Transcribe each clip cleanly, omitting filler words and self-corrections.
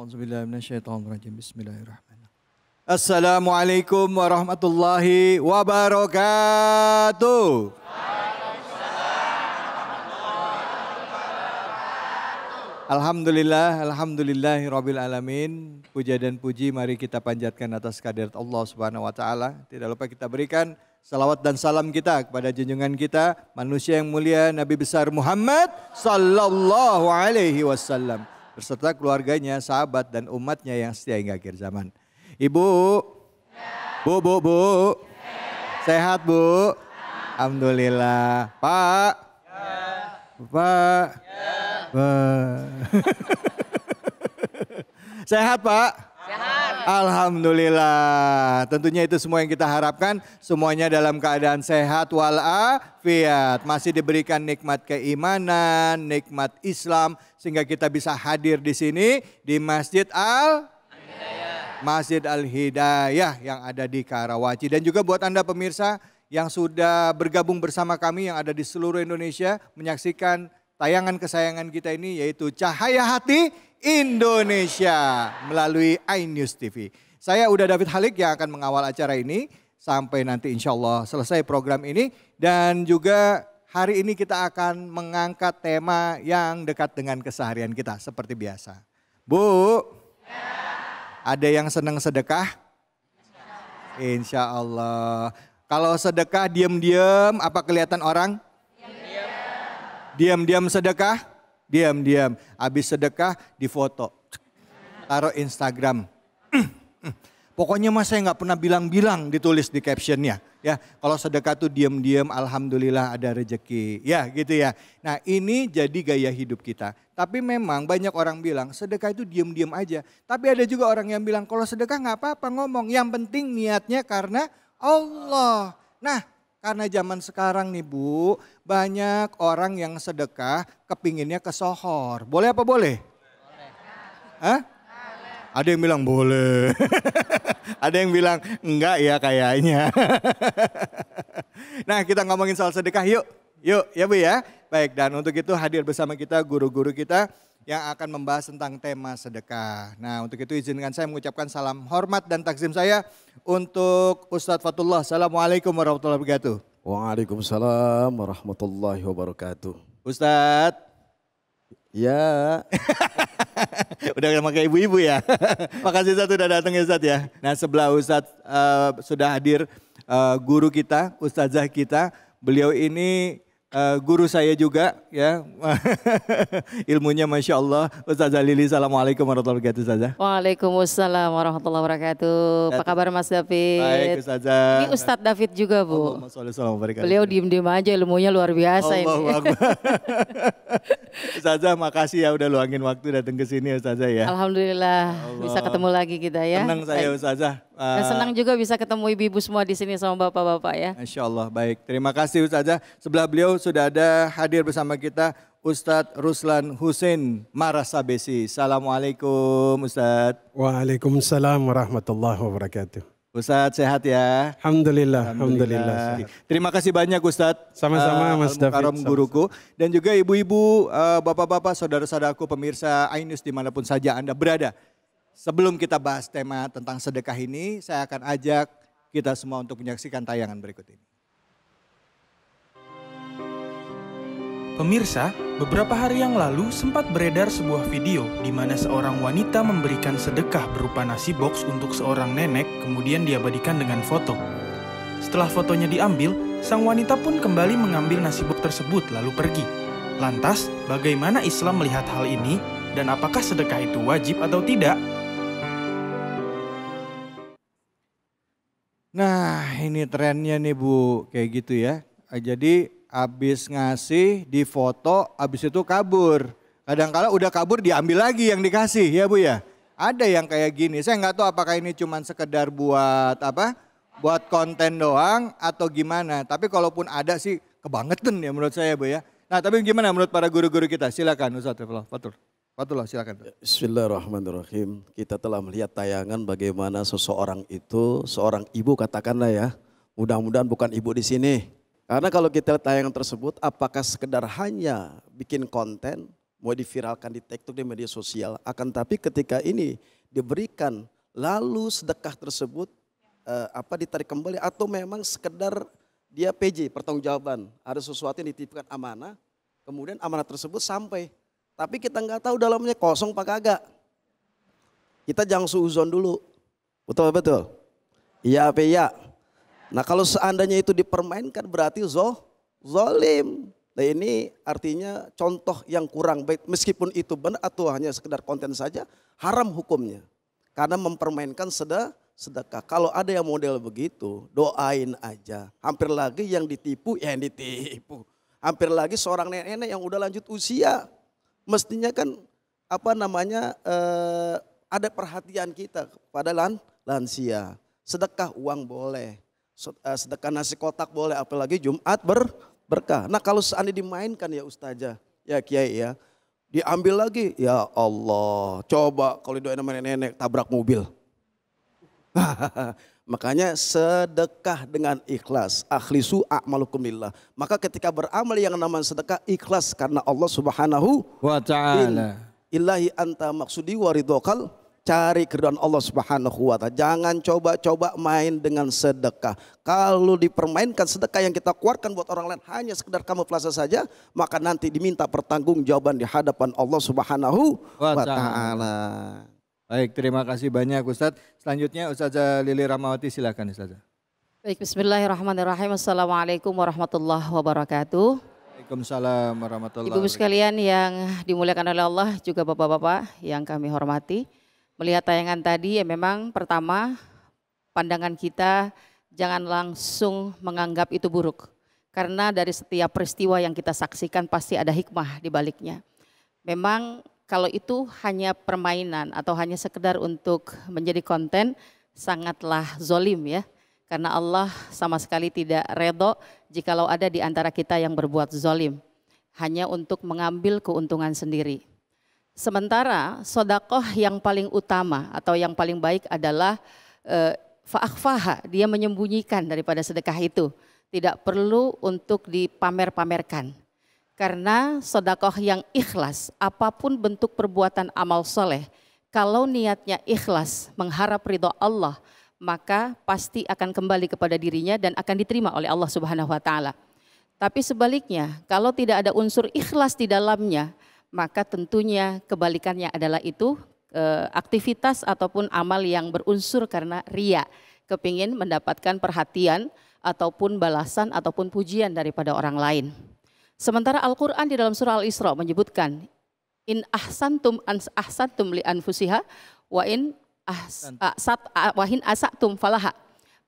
A'udzubillahiminasyaitonirrajim. Bismillahirrahmanirrahim. Assalamualaikum warahmatullahi wabarakatuh. Alhamdulillah, alhamdulillahirabbil alamin. Puja dan puji mari kita panjatkan atas kehadirat Allah Subhanahu wa taala. Tidak lupa kita berikan salawat dan salam kita kepada junjungan kita, manusia yang mulia Nabi besar Muhammad sallallahu alaihi wasallam beserta keluarganya, sahabat dan umatnya yang setia hingga akhir zaman. Ibu, Bu. Sehat, Bu? Alhamdulillah. Pak? Pak? Sehat, Pak? Sehat. Alhamdulillah. Tentunya itu semua yang kita harapkan. Semuanya dalam keadaan sehat walafiat. Masih diberikan nikmat keimanan, nikmat Islam. Sehingga kita bisa hadir di sini di Masjid Al-Hidayah yang ada di Karawaci. Dan juga buat Anda pemirsa yang sudah bergabung bersama kami yang ada di seluruh Indonesia. Menyaksikan tayangan kesayangan kita ini yaitu Cahaya Hati Indonesia melalui iNews TV. Saya Uda David Halik yang akan mengawal acara ini sampai nanti insya Allah selesai program ini. Dan juga hari ini kita akan mengangkat tema yang dekat dengan keseharian kita seperti biasa. Bu, ada yang senang sedekah? Insya Allah. Kalau sedekah diam-diam apa kelihatan orang? Diam-diam sedekah, diam-diam. Habis sedekah difoto, taruh Instagram. Pokoknya mas saya nggak pernah bilang-bilang ditulis di captionnya. Ya, kalau sedekah tuh diam-diam, alhamdulillah ada rezeki. Ya gitu ya. Nah ini jadi gaya hidup kita. Tapi memang banyak orang bilang sedekah itu diam-diam aja. Tapi ada juga orang yang bilang kalau sedekah nggak apa-apa ngomong. Yang penting niatnya karena Allah. Nah, karena zaman sekarang nih Bu, banyak orang yang sedekah kepinginnya kesohor. Boleh apa boleh? Boleh. Hah? Ada yang bilang boleh. Ada yang bilang enggak ya kayaknya. Nah kita ngomongin soal sedekah yuk. Yuk ya Bu ya. Baik, dan untuk itu hadir bersama kita guru-guru kita yang akan membahas tentang tema sedekah. Nah untuk itu izinkan saya mengucapkan salam hormat dan takzim saya untuk Ustadz Fatullah. Assalamualaikum warahmatullahi wabarakatuh. Waalaikumsalam warahmatullahi wabarakatuh. Ustadz. Ya. Udah pakai ibu-ibu ya. Makasih Ustadz sudah datang ya Ustadz ya. Nah sebelah Ustadz sudah hadir guru kita, Ustazah kita. Beliau ini guru saya juga ya. Ilmunya Masya Allah. Ustazah Lili, Assalamualaikum warahmatullahi wabarakatuh Ustazah. Waalaikumsalam warahmatullahi wabarakatuh. Apa kabar Mas David? Baik Ustazah. Ini Ustadz David juga Bu. Beliau diem-diem aja, ilmunya luar biasa ini. Ustazah makasih ya udah luangin waktu datang ke sini Ustazah ya. Alhamdulillah bisa ketemu lagi kita ya. Senang saya Ustazah. Dan senang juga bisa ketemu ibu-ibu semua di sini sama bapak-bapak ya. Masya Allah baik. Terima kasih Ustazah. Sebelah beliau sudah ada hadir bersama kita Ustadz Ruslan Hussein Marasabesi. Assalamualaikum Ustadz. Waalaikumsalam warahmatullahi wabarakatuh. Ustadz sehat ya? Alhamdulillah. Alhamdulillah. Terima kasih banyak Ustadz. Sama-sama Mas David. Guruku. Dan juga ibu-ibu, bapak-bapak, saudara-saudaraku pemirsa iNews dimanapun saja Anda berada. Sebelum kita bahas tema tentang sedekah ini, saya akan ajak kita semua untuk menyaksikan tayangan berikut ini. Pemirsa, beberapa hari yang lalu sempat beredar sebuah video di mana seorang wanita memberikan sedekah berupa nasi box untuk seorang nenek, kemudian diabadikan dengan foto. Setelah fotonya diambil, sang wanita pun kembali mengambil nasi box tersebut lalu pergi. Lantas, bagaimana Islam melihat hal ini dan apakah sedekah itu wajib atau tidak? Nah, ini trennya nih Bu, kayak gitu ya. Jadi habis ngasih, difoto, habis itu kabur. Kadang-kala udah kabur diambil lagi yang dikasih ya Bu ya. Ada yang kayak gini, saya nggak tahu apakah ini cuma sekedar buat apa? Buat konten doang atau gimana. Tapi kalaupun ada sih kebangetan ya menurut saya Bu ya. Nah tapi gimana menurut para guru-guru kita? Silakan Ustaz Fatullah silakan. Bismillahirrahmanirrahim. Kita telah melihat tayangan bagaimana seseorang itu, seorang ibu katakanlah ya. Mudah-mudahan bukan ibu di sini. Karena kalau kita lihat tayangan tersebut apakah sekedar hanya bikin konten mau diviralkan di TikTok, di media sosial. Akan tapi ketika ini diberikan, lalu sedekah tersebut ditarik kembali atau memang sekedar dia PJ, pertanggungjawaban. Ada sesuatu yang dititipkan amanah, kemudian amanah tersebut sampai. Tapi kita nggak tahu dalamnya kosong apa kagak. Kita jangan suuzon dulu. Betul? Iya apa iya? Nah kalau seandainya itu dipermainkan berarti zolim. Nah ini artinya contoh yang kurang baik, meskipun itu benar atau hanya sekedar konten saja, haram hukumnya. Karena mempermainkan sedekah. Kalau ada yang model begitu, doain aja. Hampir lagi yang ditipu, Hampir lagi seorang nenek yang udah lanjut usia. Mestinya kan ada perhatian kita pada lansia. Sedekah uang boleh, sedekah nasi kotak boleh, apalagi Jumat berkah. Nah kalau seandainya dimainkan ya Ustazah, ya Kiai ya, diambil lagi, ya Allah, coba kalau doain sama nenek tabrak mobil. Makanya sedekah dengan ikhlas, akhlisu a'malukum lillah. Maka ketika beramal yang namanya sedekah ikhlas karena Allah Subhanahu wa ta'ala. Ilahi anta maksudi waridokal. Cari keridhaan Allah Subhanahu wa ta'ala. Jangan coba-coba main dengan sedekah. Kalau dipermainkan sedekah yang kita keluarkan buat orang lain hanya sekedar kamuflase saja, maka nanti diminta pertanggungjawaban di hadapan Allah Subhanahu wa ta'ala. Baik, terima kasih banyak Ustadz. Selanjutnya Ustazah Lili Rahmawati, silakan Ustazah. Baik, bismillahirrahmanirrahim. Assalamualaikum warahmatullahi wabarakatuh. Waalaikumsalam warahmatullahi wabarakatuh. Ibu sekalian yang dimuliakan oleh Allah, juga bapak-bapak yang kami hormati. Melihat tayangan tadi ya memang pertama pandangan kita jangan langsung menganggap itu buruk. Karena dari setiap peristiwa yang kita saksikan pasti ada hikmah di baliknya. Memang kalau itu hanya permainan atau hanya sekedar untuk menjadi konten sangatlah zolim ya. Karena Allah sama sekali tidak redho jikalau ada di antara kita yang berbuat zolim. Hanya untuk mengambil keuntungan sendiri. Sementara sodakoh yang paling utama atau yang paling baik adalah fa'akhfaha, dia menyembunyikan daripada sedekah itu. Tidak perlu untuk dipamer-pamerkan. Karena sodakoh yang ikhlas, apapun bentuk perbuatan amal soleh, kalau niatnya ikhlas mengharap ridho Allah, maka pasti akan kembali kepada dirinya dan akan diterima oleh Allah Subhanahu wa ta'ala. Tapi sebaliknya, kalau tidak ada unsur ikhlas di dalamnya, maka tentunya kebalikannya adalah itu aktivitas ataupun amal yang berunsur karena riya, kepingin mendapatkan perhatian ataupun balasan ataupun pujian daripada orang lain. Sementara Al-Quran di dalam surah Al-Isra menyebutkan in ahsantum li anfusiha wa in asatum falaha.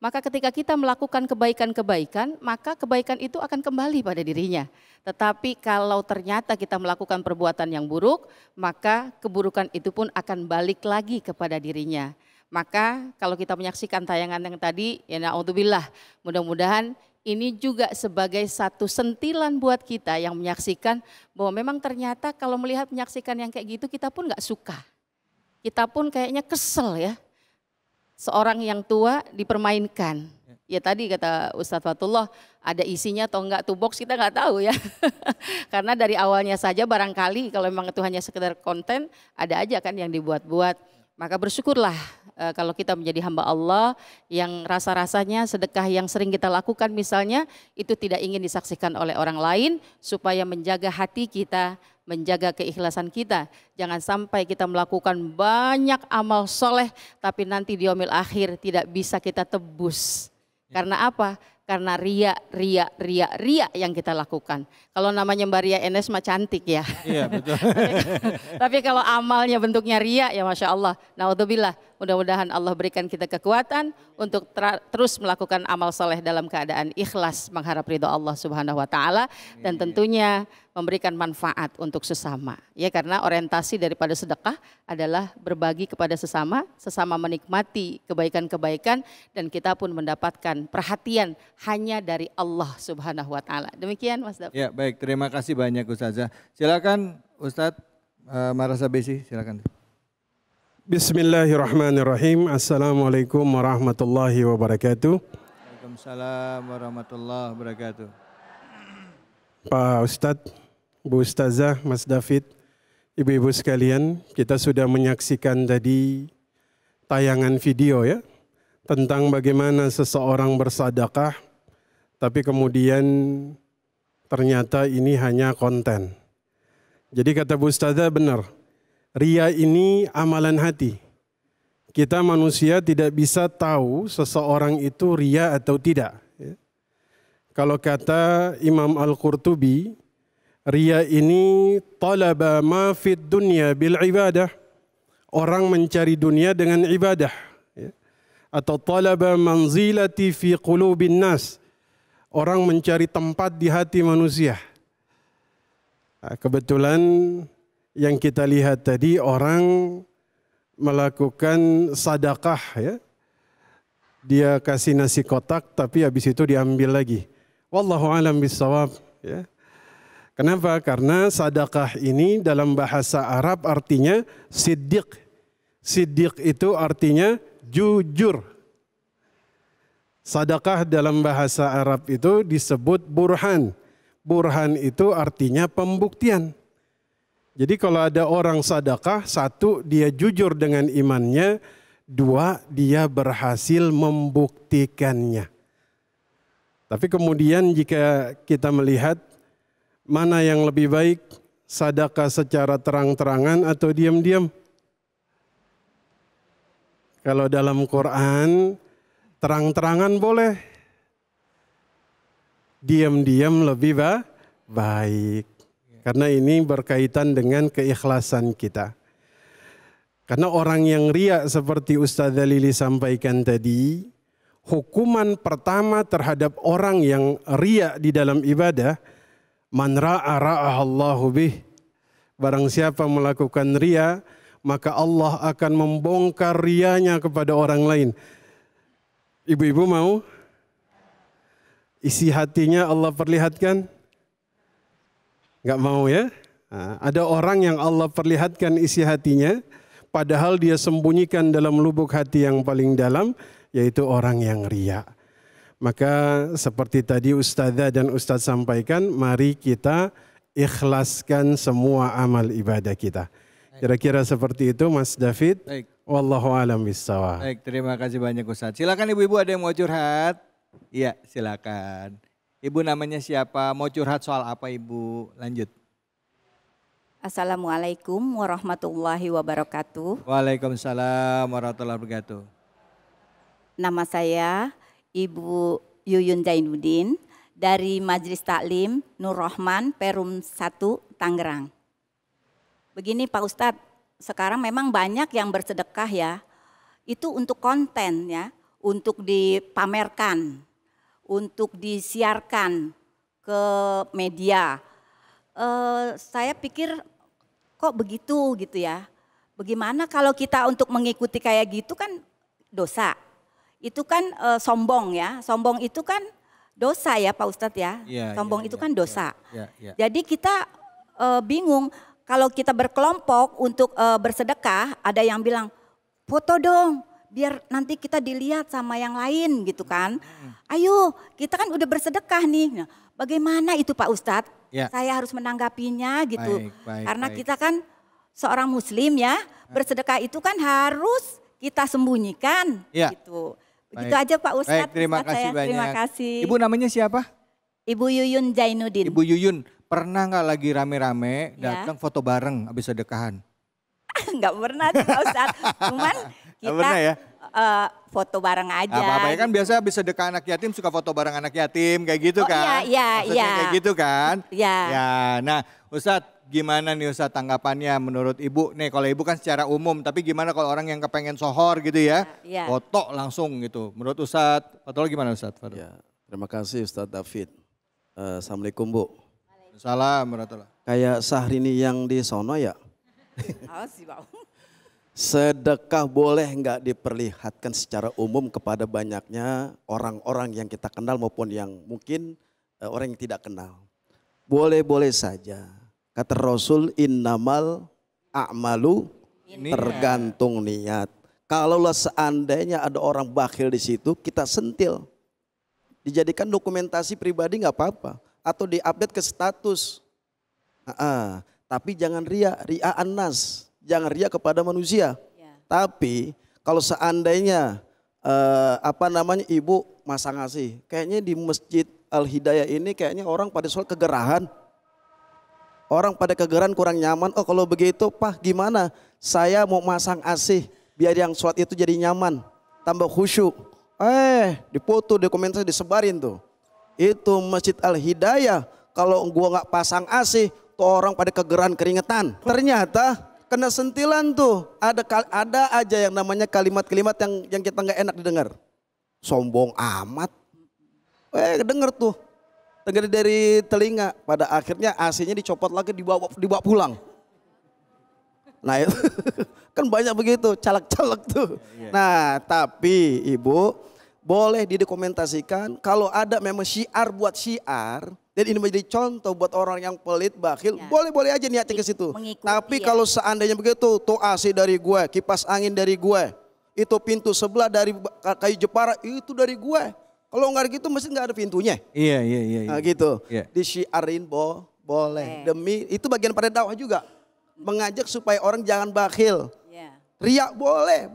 Maka ketika kita melakukan kebaikan-kebaikan, maka kebaikan itu akan kembali pada dirinya. Tetapi kalau ternyata kita melakukan perbuatan yang buruk, maka keburukan itu pun akan balik lagi kepada dirinya. Maka kalau kita menyaksikan tayangan yang tadi, ya na'udzubillah, mudah-mudahan ini juga sebagai satu sentilan buat kita yang menyaksikan bahwa memang ternyata kalau melihat menyaksikan yang kayak gitu kita pun gak suka. Kita pun kayaknya kesel ya. Seorang yang tua dipermainkan. Ya tadi kata Ustadz Fatullah ada isinya atau enggak tuh box kita nggak tahu ya. Karena dari awalnya saja barangkali kalau memang itu hanya sekedar konten ada aja kan yang dibuat-buat. Maka bersyukurlah kalau kita menjadi hamba Allah yang rasa-rasanya sedekah yang sering kita lakukan misalnya itu tidak ingin disaksikan oleh orang lain supaya menjaga hati kita, menjaga keikhlasan kita. Jangan sampai kita melakukan banyak amal soleh tapi nanti di yaumil akhir tidak bisa kita tebus. Karena apa? Karena ria yang kita lakukan. Kalau namanya Mbak Ria Enes mah cantik ya. Iya betul. Tapi kalau amalnya bentuknya ria ya Masya Allah. Naudzubillah, mudah-mudahan Allah berikan kita kekuatan untuk terus melakukan amal soleh dalam keadaan ikhlas mengharap ridho Allah Subhanahu wa ta'ala. Dan tentunya memberikan manfaat untuk sesama. Ya karena orientasi daripada sedekah adalah berbagi kepada sesama menikmati kebaikan-kebaikan dan kita pun mendapatkan perhatian hanya dari Allah Subhanahu wa ta'ala. Demikian Mas David. Ya baik, terima kasih banyak Ustazah. Silakan Ustadz Marasa Besi, silakan. Bismillahirrahmanirrahim. Assalamualaikum warahmatullahi wabarakatuh. Waalaikumsalam warahmatullahi wabarakatuh. Pak Ustadz, Bu Ustazah, Mas David, Ibu-ibu sekalian, kita sudah menyaksikan tadi tayangan video ya, tentang bagaimana seseorang bersedekah, tapi kemudian ternyata ini hanya konten. Jadi kata Bu Ustazah benar, ria ini amalan hati. Kita manusia tidak bisa tahu seseorang itu ria atau tidak. Kalau kata Imam Al-Qurtubi, ria ini talaba ma fid dunya bil ibadah. Orang mencari dunia dengan ibadah. Atau talaba manzilati fi qulubin nas. Orang mencari tempat di hati manusia. Kebetulan yang kita lihat tadi orang melakukan sedekah ya. Dia kasih nasi kotak tapi habis itu diambil lagi. Wallahu alam bissawab ya. Kenapa? Karena sedekah ini dalam bahasa Arab artinya siddiq. Siddiq itu artinya jujur. Sedekah dalam bahasa Arab itu disebut burhan. Burhan itu artinya pembuktian. Jadi kalau ada orang sedekah, satu dia jujur dengan imannya, dua dia berhasil membuktikannya. Tapi kemudian jika kita melihat mana yang lebih baik, sedekah secara terang-terangan atau diam-diam? Kalau dalam Quran terang-terangan boleh, diam-diam lebih baik. Karena ini berkaitan dengan keikhlasan kita. Karena orang yang riya seperti Ustazah Lili sampaikan tadi, hukuman pertama terhadap orang yang riya di dalam ibadah, man ra'a ra'ahallahu bih. Barang siapa melakukan riya, maka Allah akan membongkar riyanya kepada orang lain. Ibu-ibu mau? Isi hatinya Allah perlihatkan? Enggak mau ya? Nah, ada orang yang Allah perlihatkan isi hatinya, padahal dia sembunyikan dalam lubuk hati yang paling dalam, yaitu orang yang riya. Maka seperti tadi Ustazah dan Ustaz sampaikan, mari kita ikhlaskan semua amal ibadah kita. Kira-kira seperti itu Mas David. Baik. Wallahu a'lam bishawab. Baik, terima kasih banyak Ustaz. Silakan ibu-ibu ada yang mau curhat? Iya, silakan. Ibu namanya siapa? Mau curhat soal apa Ibu? Lanjut. Assalamualaikum warahmatullahi wabarakatuh. Waalaikumsalam warahmatullahi wabarakatuh. Nama saya Ibu Yuyun Zainuddin dari Majelis Taklim Nur Rahman Perum 1 Tangerang. Begini Pak Ustadz, sekarang memang banyak yang bersedekah ya. Itu untuk konten ya, untuk dipamerkan, untuk disiarkan ke media. Saya pikir kok begitu gitu ya. Bagaimana kalau kita untuk mengikuti kayak gitu kan dosa. Itu kan sombong ya. Sombong itu kan dosa ya Pak Ustadz ya. Sombong itu kan dosa. Jadi kita bingung kalau kita berkelompok untuk bersedekah, ada yang bilang foto dong biar nanti kita dilihat sama yang lain gitu kan. Ayo kita kan udah bersedekah nih. Nah, bagaimana itu Pak Ustadz? Saya harus menanggapinya gitu. Karena kita kan seorang muslim ya, bersedekah itu kan harus kita sembunyikan gitu. Begitu aja Pak Ustadz. Terima kasih banyak. Terima kasih. Ibu namanya siapa? Ibu Yuyun Zainuddin. Ibu Yuyun, pernah nggak lagi rame-rame datang foto bareng habis sedekahan? Enggak pernah Pak Ustadz. Cuman kita ya? foto bareng aja. Apa-apa kan biasa habis sedekah anak yatim suka foto bareng anak yatim kayak gitu kan? Iya. Kayak gitu kan? Iya. Ya, nah Ustadz gimana nih Ustadz tanggapannya menurut Ibu? Nih kalau Ibu kan secara umum, tapi gimana kalau orang yang kepengen sohor gitu ya? Foto langsung gitu. Menurut Ustadz, Fadol gimana Ustadz? Ya, terima kasih Ustadz David. Assalamualaikum Bu. Waalaikumsalam warahmatullahi. Kayak Syahrini yang di sono ya? sih Pak. Sedekah boleh nggak diperlihatkan secara umum kepada banyaknya orang-orang yang kita kenal maupun yang mungkin orang yang tidak kenal. Boleh-boleh saja. Kata Rasul innamal a'malu tergantung niat. Kalaulah seandainya ada orang bakhil di situ, kita sentil. Dijadikan dokumentasi pribadi nggak apa-apa. Atau diupdate ke status. Tapi jangan ria, ria annas. Jangan ria kepada manusia. Ya. Tapi kalau seandainya ibu masang ngasih. Kayaknya di Masjid Al-Hidayah ini kayaknya orang pada sholat kegerahan. Orang pada kegerahan kurang nyaman. Oh kalau begitu Pak gimana? Saya mau masang AC biar yang sholat itu jadi nyaman. Tambah khusyuk. Dipoto, dokumentasi disebarin tuh. Itu Masjid Al-Hidayah. Kalau gua nggak pasang AC, tuh orang pada kegerahan keringetan. Ternyata kena sentilan tuh. Ada aja yang namanya kalimat-kalimat yang kita nggak enak didengar. Sombong amat. Denger tuh. Denger dari telinga. Pada akhirnya AC-nya dicopot lagi dibawa pulang. Nah itu kan banyak begitu caleg-caleg tuh. Nah tapi ibu boleh didokumentasikan kalau ada memang syiar buat syiar. Dan ini menjadi contoh buat orang yang pelit, bakhil. Boleh-boleh aja niatnya ke situ. Tapi kalau seandainya begitu, tuh AC dari gue, kipas angin dari gue. Itu pintu sebelah dari kayu Jepara, itu dari gue. Kalau nggak gitu mesti nggak ada pintunya. Iya. Nah gitu, Iya. Disyiarin boleh. Demi, itu bagian pada dakwah juga. Mengajak supaya orang jangan bakhil. Riak boleh.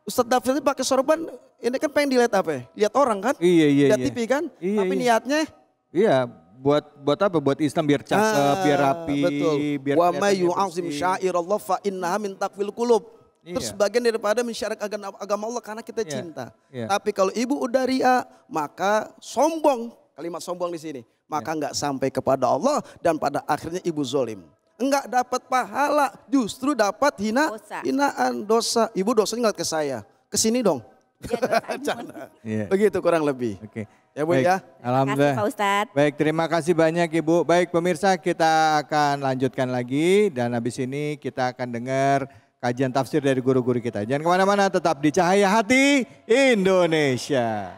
Ustadz Dafir pakai sorban, ini kan pengen dilihat apa ya? Lihat orang kan? Iya. Lihat TV kan? Iya, Tapi iya. niatnya? Iya, buat apa? Buat Islam biar cakep, biar rapi, Betul. biar Wa may kelihatannya yu'azzim bersih. sya'irallah fa innaha min taqwil qulub. Terus Iya. bagian daripada mensyiarkan agama Allah karena kita cinta. Iya. Tapi kalau ibu udah ria, maka sombong. Kalimat sombong di sini. Maka Iya. nggak sampai kepada Allah dan pada akhirnya ibu zolim. Enggak dapat pahala, justru dapat Dosa. hinaan, dosa. Ibu dosanya ngeliat ke saya. Kesini dong. Canda. Iya. Begitu kurang lebih. Oke. Ya Bu Baik. ya. Alhamdulillah. Pak Ustadz. Baik, terima kasih banyak Ibu. Baik pemirsa, kita akan lanjutkan lagi dan habis ini kita akan dengar kajian tafsir dari guru-guru kita. Jangan kemana-mana, tetap di Cahaya Hati Indonesia.